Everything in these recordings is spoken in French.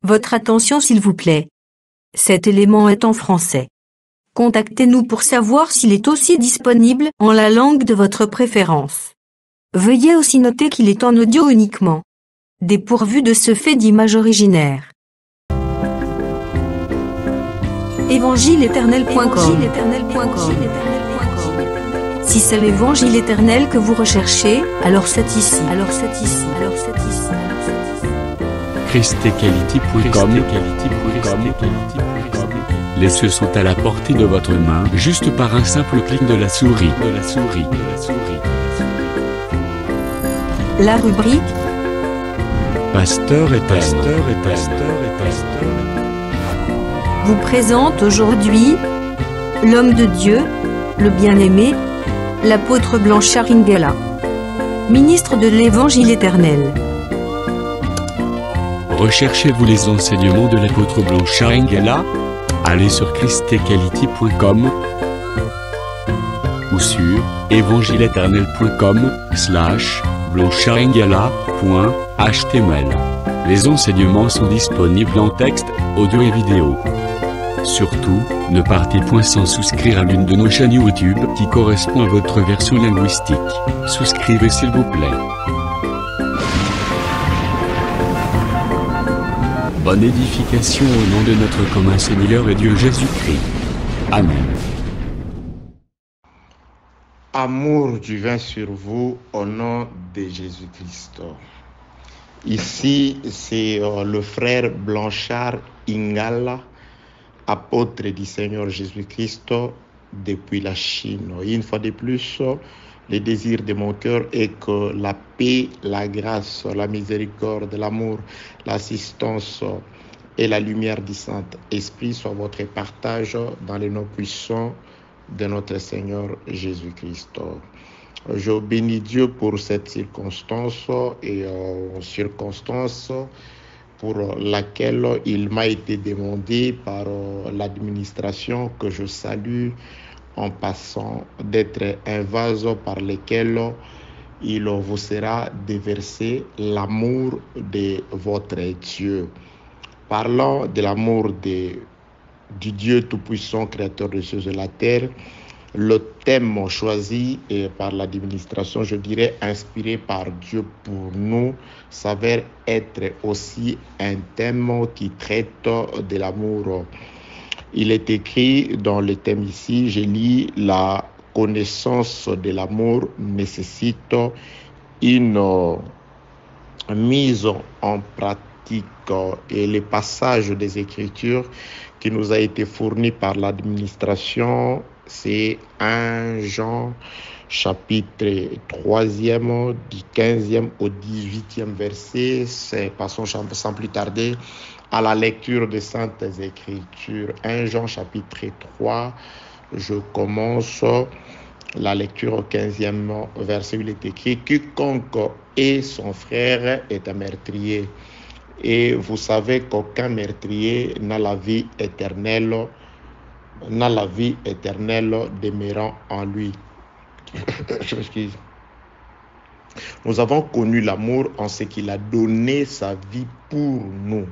Votre attention s'il vous plaît. Cet élément est en français. Contactez-nous pour savoir s'il est aussi disponible en la langue de votre préférence. Veuillez aussi noter qu'il est en audio uniquement. Dépourvu de ce fait d'image originaire. Évangile-éternel.com. Si c'est l'évangile éternel que vous recherchez, alors c'est ici. ChristEquality.com. Les cieux sont à la portée de votre main, juste par un simple clic de la souris. La rubrique Pasteur éternel. vous présente aujourd'hui l'homme de Dieu, le bien-aimé, l'apôtre Blanchard Ingela, ministre de l'Évangile éternel. Recherchez-vous les enseignements de l'apôtre Blanchard Ingela? Allez sur ChristEquality.com ou sur evangileeternel.com/blancharengala.html. Les enseignements sont disponibles en texte, audio et vidéo. Surtout, ne partez point sans souscrire à l'une de nos chaînes YouTube qui correspond à votre version linguistique. Souscrivez s'il vous plaît. Bonne édification au nom de notre commun Seigneur et Dieu Jésus-Christ. Amen. Amour divin sur vous au nom de Jésus-Christ. Ici, c'est le frère Blanchard Ingala, apôtre du Seigneur Jésus-Christ depuis la Chine. Et une fois de plus, le désir de mon cœur est que la paix, la grâce, la miséricorde, l'amour, l'assistance et la lumière du Saint-Esprit soient votre partage dans les noms puissants de notre Seigneur Jésus-Christ. Je bénis Dieu pour cette circonstance et circonstance pour laquelle il m'a été demandé par l'administration que je salue en passant d'être un vase par lequel il vous sera déversé l'amour de votre Dieu. Parlant de l'amour du Dieu Tout-Puissant, Créateur des cieux et de la terre, le thème choisi par l'administration, je dirais inspiré par Dieu pour nous, s'avère être aussi un thème qui traite de l'amour. Il est écrit dans le thème ici, je lis, la connaissance de l'amour nécessite une mise en pratique. Et le passage des Écritures qui nous a été fourni par l'administration, c'est 1 Jean chapitre 3e, du 15e au 18e verset. Passons sans plus tarder à la lecture des Saintes Écritures. 1 Jean chapitre 3, je commence la lecture au 15e verset où il est écrit « Quiconque est son frère est un meurtrier. Et vous savez qu'aucun meurtrier n'a la vie éternelle demeurant en lui. » Nous avons connu l'amour en ce qu'il a donné sa vie pour nous.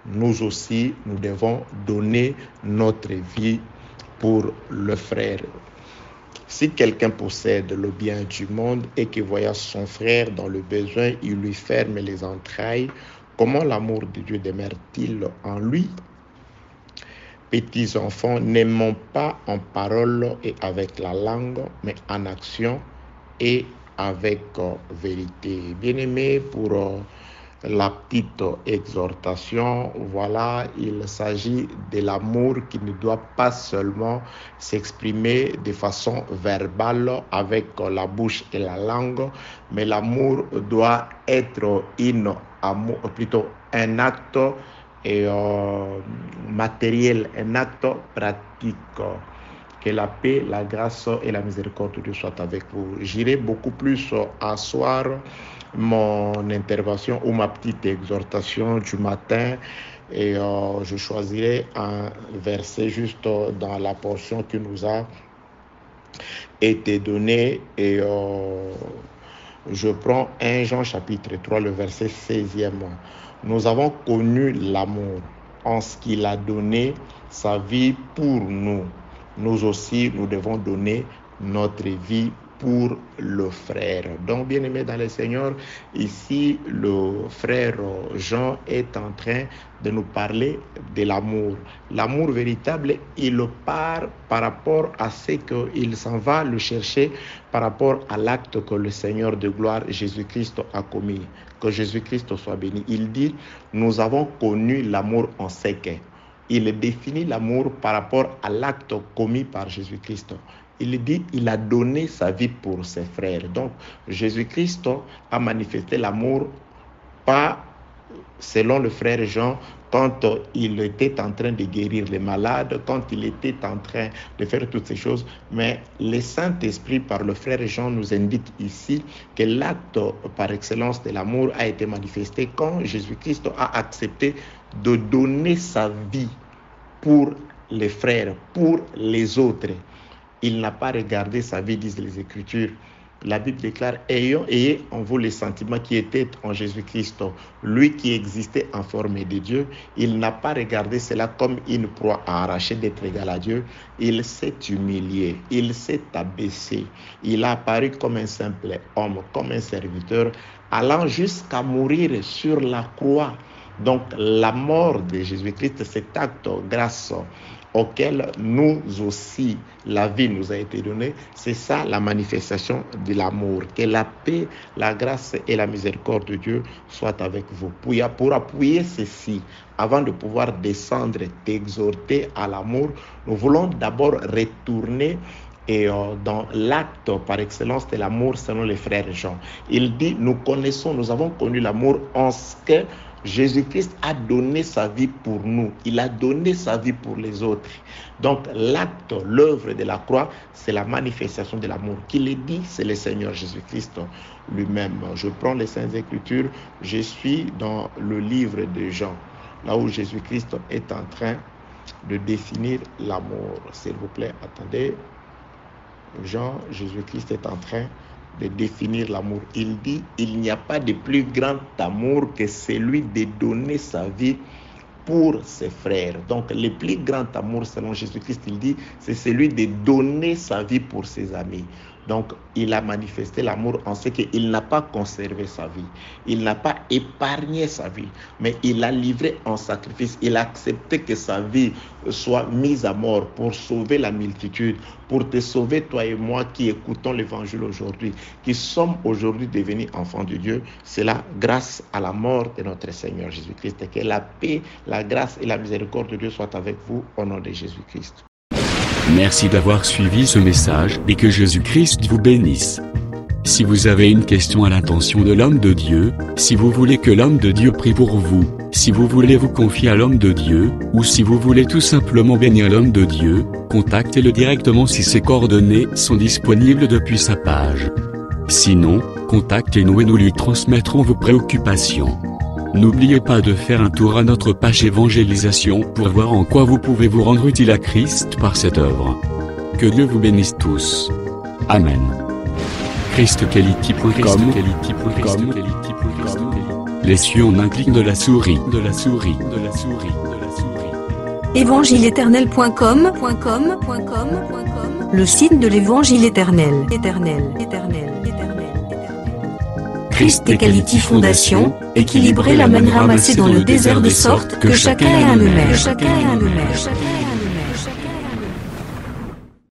Nous aussi, nous devons donner notre vie pour le frère. Si quelqu'un possède le bien du monde et que voyant son frère dans le besoin, il lui ferme les entrailles, comment l'amour de Dieu demeure-t-il en lui? Petits enfants, n'aimons pas en parole et avec la langue, mais en action et avec vérité. Bien-aimés, pour la petite exhortation, voilà, il s'agit de l'amour qui ne doit pas seulement s'exprimer de façon verbale avec la bouche et la langue, mais l'amour doit être un acte matériel, un acte pratique. Que la paix, la grâce et la miséricorde de Dieu soient avec vous. J'irai beaucoup plus asseoir mon intervention ou ma petite exhortation du matin et je choisirai un verset juste dans la portion qui nous a été donnée et je prends 1 Jean chapitre 3, le verset 16e. nous avons connu l'amour en ce qu'il a donné sa vie pour nous. Nous aussi, nous devons donner notre vie pour le frère. Donc, bien aimé dans le Seigneur, ici, le frère Jean est en train de nous parler de l'amour. L'amour véritable, il part par rapport à ce qu'il s'en va le chercher, par rapport à l'acte que le Seigneur de gloire, Jésus-Christ, a commis. Que Jésus-Christ soit béni. Il dit, nous avons connu l'amour en ce qu'est. Il définit l'amour par rapport à l'acte commis par Jésus-Christ. Il dit, il a donné sa vie pour ses frères. Donc, Jésus-Christ a manifesté l'amour, pas selon le frère Jean, quand il était en train de guérir les malades, quand il était en train de faire toutes ces choses. Mais le Saint-Esprit, par le frère Jean, nous indique ici que l'acte par excellence de l'amour a été manifesté quand Jésus-Christ a accepté de donner sa vie pour les frères, pour les autres. Il n'a pas regardé sa vie, disent les Écritures. La Bible déclare, ayez en vous les sentiments qui étaient en Jésus-Christ. Lui qui existait en forme de Dieu, il n'a pas regardé cela comme une proie à arracher d'être égal à Dieu. Il s'est humilié, il s'est abaissé. Il a apparu comme un simple homme, comme un serviteur, allant jusqu'à mourir sur la croix. Donc la mort de Jésus-Christ, cet acte grâce auquel nous aussi, la vie nous a été donnée, c'est ça la manifestation de l'amour. Que la paix, la grâce et la miséricorde de Dieu soient avec vous. Pour appuyer ceci, avant de pouvoir descendre, t'exhorter à l'amour, nous voulons d'abord retourner dans l'acte par excellence de l'amour selon les frères Jean. Il dit, nous avons connu l'amour en ce que Jésus-Christ a donné sa vie pour nous. Il a donné sa vie pour les autres. Donc l'acte, l'œuvre de la croix, c'est la manifestation de l'amour. Qui le dit, c'est le Seigneur Jésus-Christ lui-même. Je prends les Saintes Écritures, je suis dans le livre de Jean, là où Jésus-Christ est en train de définir l'amour. S'il vous plaît, attendez. Jean, Jésus-Christ est en train de définir l'amour. Il dit, il n'y a pas de plus grand amour que celui de donner sa vie pour ses frères. Donc, le plus grand amour, selon Jésus-Christ, il dit, c'est celui de donner sa vie pour ses amis. Donc, il a manifesté l'amour en ce qu'il n'a pas conservé sa vie. Il n'a pas épargné sa vie, mais il a livré en sacrifice. Il a accepté que sa vie soit mise à mort pour sauver la multitude, pour te sauver, toi et moi, qui écoutons l'évangile aujourd'hui, qui sommes aujourd'hui devenus enfants de Dieu. C'est là grâce à la mort de notre Seigneur Jésus-Christ. Que la paix, la grâce et la miséricorde de Dieu soient avec vous au nom de Jésus-Christ. Merci d'avoir suivi ce message et que Jésus-Christ vous bénisse. Si vous avez une question à l'intention de l'homme de Dieu, si vous voulez que l'homme de Dieu prie pour vous, si vous voulez vous confier à l'homme de Dieu, ou si vous voulez tout simplement bénir l'homme de Dieu, contactez-le directement si ses coordonnées sont disponibles depuis sa page. Sinon, contactez-nous et nous lui transmettrons vos préoccupations. N'oubliez pas de faire un tour à notre page évangélisation pour voir en quoi vous pouvez vous rendre utile à Christ par cette œuvre. Que Dieu vous bénisse tous. Amen. ChristQuality.com. Les cieux en un clic de la souris. Évangile-éternel.com, le site de l'Évangile éternel. Christ et Quality Fondation, équilibrer la manne ramassée dans le désert de sorte que chacun ait un maire.